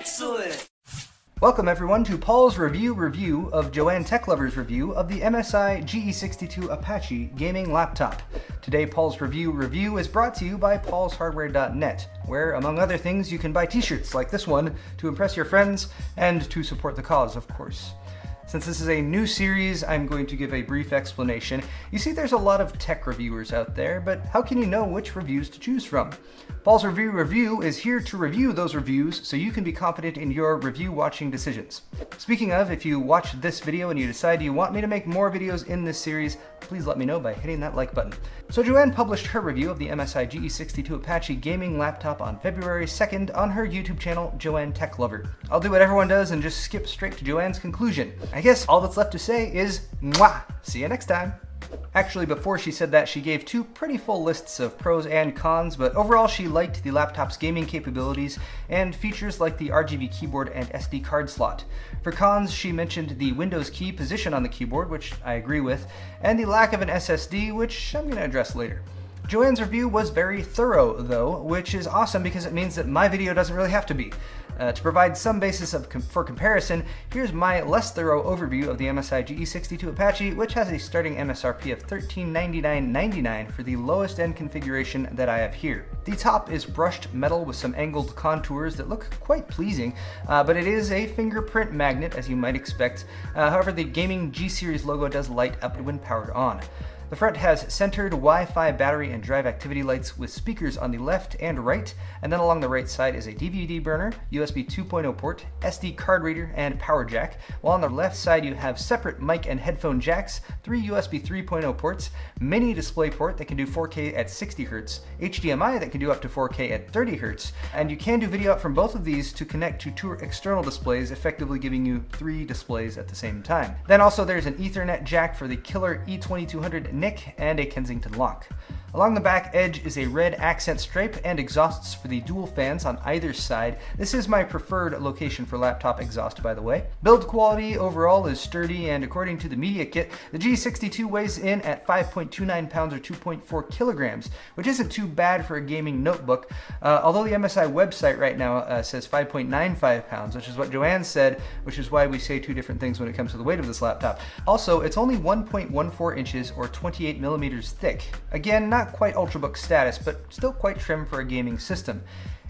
Excellent! Welcome everyone to Paul's review of Joanne Techlover's review of the MSI GE62 Apache gaming laptop. Today Paul's review is brought to you by paulshardware.net, where among other things you can buy t-shirts like this one to impress your friends and to support the cause, of course. Since this is a new series, I'm going to give a brief explanation. You see, there's a lot of tech reviewers out there, but how can you know which reviews to choose from? Paul's review is here to review those reviews so you can be confident in your review watching decisions. Speaking of, if you watch this video and you decide you want me to make more videos in this series, please let me know by hitting that like button. So Joanne published her review of the MSI GE62 Apache gaming laptop on February 2nd on her YouTube channel, Joanne Techlover. I'll do what everyone does and just skip straight to Joanne's conclusion. I guess all that's left to say is, mwah! See you next time! Actually, before she said that, she gave two pretty full lists of pros and cons, but overall she liked the laptop's gaming capabilities and features like the RGB keyboard and SD card slot. For cons, she mentioned the Windows key position on the keyboard, which I agree with, and the lack of an SSD, which I'm going to address later. Joanne's review was very thorough, though, which is awesome because it means that my video doesn't really have to be. To provide some basis for comparison, here's my less thorough overview of the MSI GE62 Apache, which has a starting MSRP of $1399.99 for the lowest end configuration that I have here. The top is brushed metal with some angled contours that look quite pleasing, but it is a fingerprint magnet, as you might expect. However, the gaming G-Series logo does light up when powered on. The front has centered Wi-Fi battery and drive activity lights with speakers on the left and right, and then along the right side is a DVD burner, USB 2.0 port, SD card reader, and power jack, while on the left side you have separate mic and headphone jacks, 3 USB 3.0 ports, mini display port that can do 4K at 60 Hz, HDMI that can do up to 4K at 30 Hz, and you can do video out from both of these to connect to 2 external displays, effectively giving you 3 displays at the same time. Then also there's an Ethernet jack for the killer E2200 NIC and a Kensington lock. Along the back edge is a red accent stripe and exhausts for the dual fans on either side. This is my preferred location for laptop exhaust, by the way. Build quality overall is sturdy, and according to the media kit, the G62 weighs in at 5.29 pounds or 2.4 kilograms, which isn't too bad for a gaming notebook, although the MSI website right now says 5.95 pounds, which is what Joanne said, which is why we say two different things when it comes to the weight of this laptop. Also, it's only 1.14 inches or 28 millimeters thick. Again, not quite Ultrabook status, but still quite trim for a gaming system.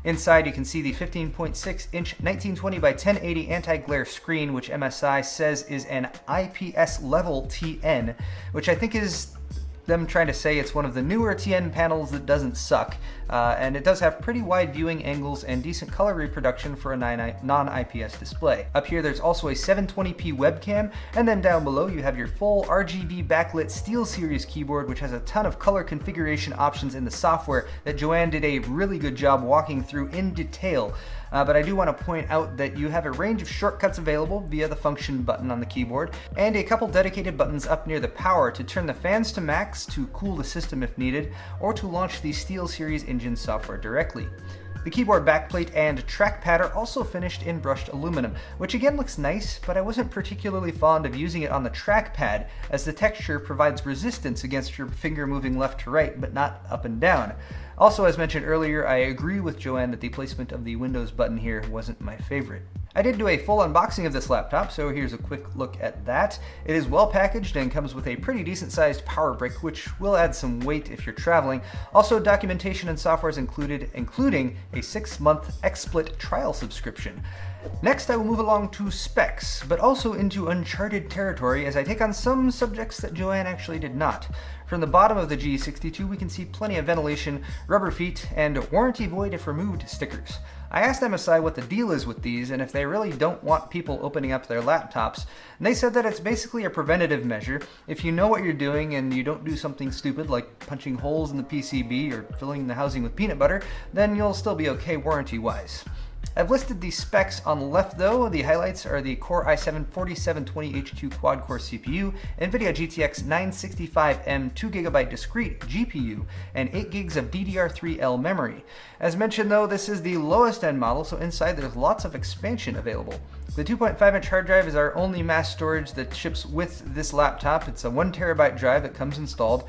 Inside you can see the 15.6-inch 1920 by 1080 anti-glare screen, which MSI says is an IPS level TN, which I think is them trying to say it's one of the newer TN panels that doesn't suck, and it does have pretty wide viewing angles and decent color reproduction for a non-IPS display. Up here there's also a 720p webcam, and then down below you have your full RGB backlit SteelSeries keyboard, which has a ton of color configuration options in the software that Joanne did a really good job walking through in detail. But I do want to point out that you have a range of shortcuts available via the function button on the keyboard, and a couple dedicated buttons up near the power to turn the fans to max to cool the system if needed, or to launch the SteelSeries engine software directly. The keyboard backplate and trackpad are also finished in brushed aluminum, which again looks nice, but I wasn't particularly fond of using it on the trackpad, as the texture provides resistance against your finger moving left to right, but not up and down. Also, as mentioned earlier, I agree with Joanne that the placement of the Windows button here wasn't my favorite. I did do a full unboxing of this laptop, so here's a quick look at that. It is well packaged and comes with a pretty decent sized power brick, which will add some weight if you're traveling. Also, documentation and software is included, including a 6-month XSplit trial subscription. Next, I will move along to specs, but also into uncharted territory as I take on some subjects that Joanne actually did not. From the bottom of the G62, we can see plenty of ventilation, rubber feet, and warranty void if removed stickers. I asked MSI what the deal is with these and if they really don't want people opening up their laptops, and they said that it's basically a preventative measure. If you know what you're doing and you don't do something stupid like punching holes in the PCB or filling the housing with peanut butter, then you'll still be okay warranty-wise. I've listed the specs on the left though. The highlights are the Core i7-4720H2 quad-core CPU, NVIDIA GTX 965M 2GB discrete GPU, and 8GB of DDR3L memory. As mentioned though, this is the lowest end model, so inside there's lots of expansion available. The 2.5-inch hard drive is our only mass storage that ships with this laptop. It's a 1 terabyte drive that comes installed.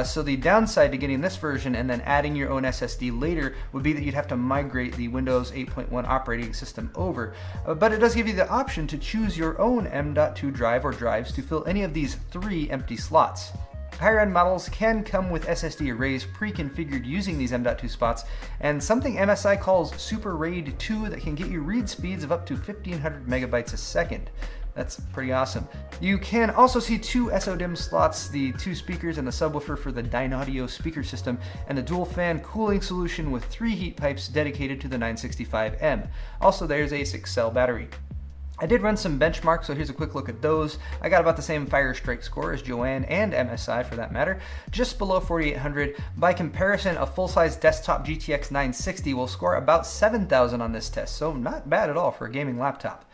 So the downside to getting this version and then adding your own SSD later would be that you'd have to migrate the Windows 8.1 operating system over. But it does give you the option to choose your own M.2 drive or drives to fill any of these 3 empty slots. Higher-end models can come with SSD arrays pre-configured using these M.2 spots, and something MSI calls Super RAID 2 that can get you read speeds of up to 1500 megabytes a second. That's pretty awesome. You can also see 2 SODIMM slots, the 2 speakers and the subwoofer for the Dynaudio speaker system, and the dual fan cooling solution with 3 heat pipes dedicated to the 965M. Also, there's a 6-cell battery. I did run some benchmarks, so here's a quick look at those. I got about the same Firestrike score as Joanne and MSI for that matter, just below 4800. By comparison, a full-size desktop GTX 960 will score about 7000 on this test, so not bad at all for a gaming laptop.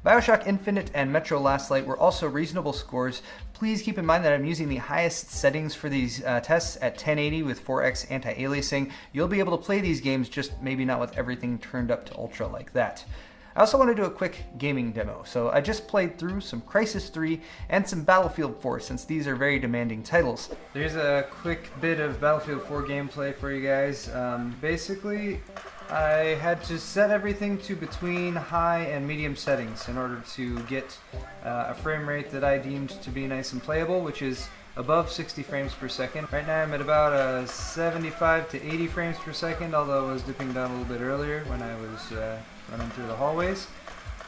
BioShock Infinite and Metro Last Light were also reasonable scores. Please keep in mind that I'm using the highest settings for these tests at 1080 with 4x anti-aliasing. You'll be able to play these games, just maybe not with everything turned up to ultra like that. I also want to do a quick gaming demo, so I just played through some Crysis 3 and some Battlefield 4 since these are very demanding titles. There's a quick bit of Battlefield 4 gameplay for you guys. Basically, I had to set everything to between high and medium settings in order to get a frame rate that I deemed to be nice and playable, which is above 60 frames per second. Right now I'm at about 75 to 80 frames per second, although I was dipping down a little bit earlier when I was running through the hallways.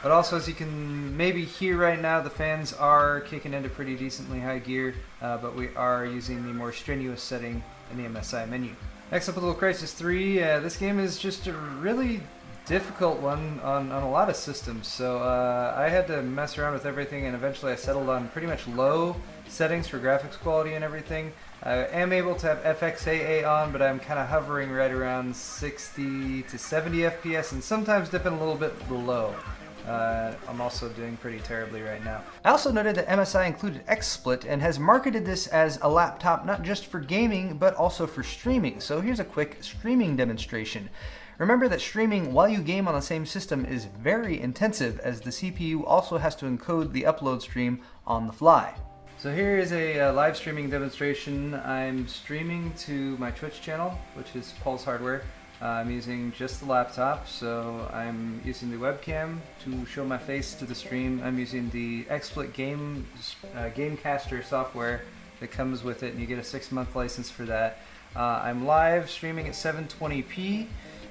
But also, as you can maybe hear right now, the fans are kicking into pretty decently high gear, but we are using the more strenuous setting in the MSI menu. Next up, a little Crysis 3. This game is just a really difficult one on a lot of systems, so I had to mess around with everything, and eventually I settled on pretty much low settings for graphics quality and everything. I am able to have FXAA on, but I'm kind of hovering right around 60 to 70 FPS and sometimes dipping a little bit below. I'm also doing pretty terribly right now. I also noted that MSI included XSplit and has marketed this as a laptop not just for gaming but also for streaming. So here's a quick streaming demonstration. Remember that streaming while you game on the same system is very intensive, as the CPU also has to encode the upload stream on the fly. So here is a live streaming demonstration. I'm streaming to my Twitch channel, which is Pulse Hardware. I'm using just the laptop, so I'm using the webcam to show my face to the stream. I'm using the XSplit Gamecaster software that comes with it, and you get a 6-month license for that. I'm live streaming at 720p,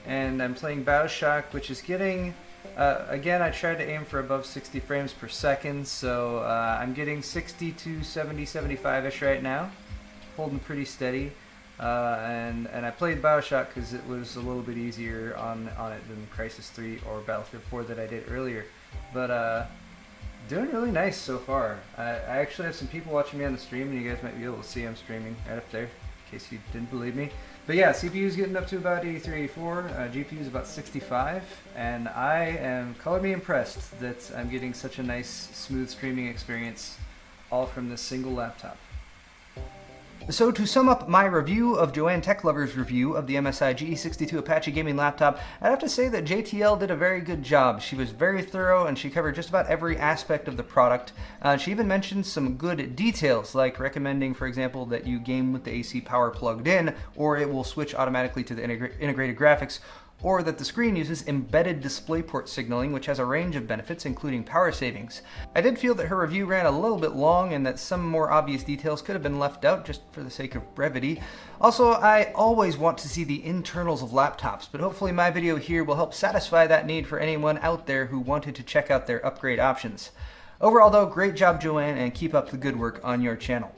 and I'm playing BioShock, which is getting... again, I tried to aim for above 60 frames per second, so I'm getting 60 to 70, 75-ish right now, holding pretty steady. And I played BioShock because it was a little bit easier on it than Crysis 3 or Battlefield 4 that I did earlier. But doing really nice so far. I actually have some people watching me on the stream, and you guys might be able to see I'm streaming right up there, in case you didn't believe me. But yeah, CPU is getting up to about 83, 84, GPU is about 65, and I am color me impressed that I'm getting such a nice, smooth streaming experience all from this single laptop. So to sum up my review of Joanne Techlover's review of the MSI ge62 Apache gaming laptop, I'd have to say that JTL did a very good job. She was very thorough and she covered just about every aspect of the product. She even mentioned some good details, like recommending, for example, that you game with the AC power plugged in, or it will switch automatically to the integrated graphics, or that the screen uses embedded DisplayPort signaling, which has a range of benefits, including power savings. I did feel that her review ran a little bit long and that some more obvious details could have been left out just for the sake of brevity. Also, I always want to see the internals of laptops, but hopefully my video here will help satisfy that need for anyone out there who wanted to check out their upgrade options. Overall though, great job Joanne, and keep up the good work on your channel.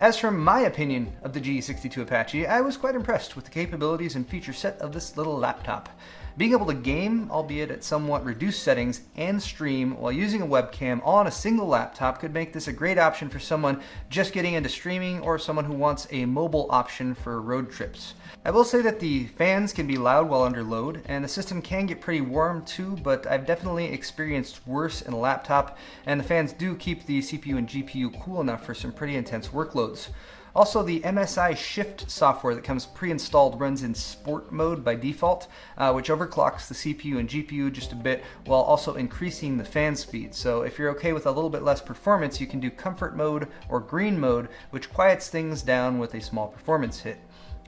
As for my opinion of the ge62 Apache, I was quite impressed with the capabilities and feature set of this little laptop. Being able to game, albeit at somewhat reduced settings, and stream while using a webcam all on a single laptop could make this a great option for someone just getting into streaming or someone who wants a mobile option for road trips. I will say that the fans can be loud while under load, and the system can get pretty warm too, but I've definitely experienced worse in a laptop, and the fans do keep the CPU and GPU cool enough for some pretty intense workloads. Also, the MSI Shift software that comes pre-installed runs in sport mode by default, which overclocks the CPU and GPU just a bit while also increasing the fan speed. So if you're okay with a little bit less performance, you can do comfort mode or green mode, which quiets things down with a small performance hit.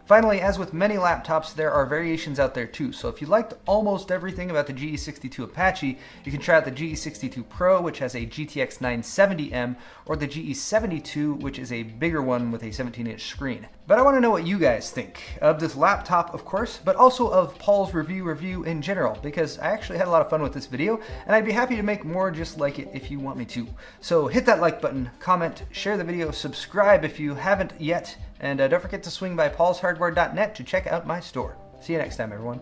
Finally, as with many laptops, there are variations out there too. So if you liked almost everything about the ge62 Apache, you can try out the ge62 Pro, which has a GTX 970M, or the ge72, which is a bigger one with a 17-inch screen. But I want to know what you guys think of this laptop, of course, but also of Paul's review in general, because I actually had a lot of fun with this video, and I'd be happy to make more just like it if you want me to. So hit that like button, comment, share the video, subscribe if you haven't yet, and don't forget to swing by paulshardware.net to check out my store. See you next time, everyone.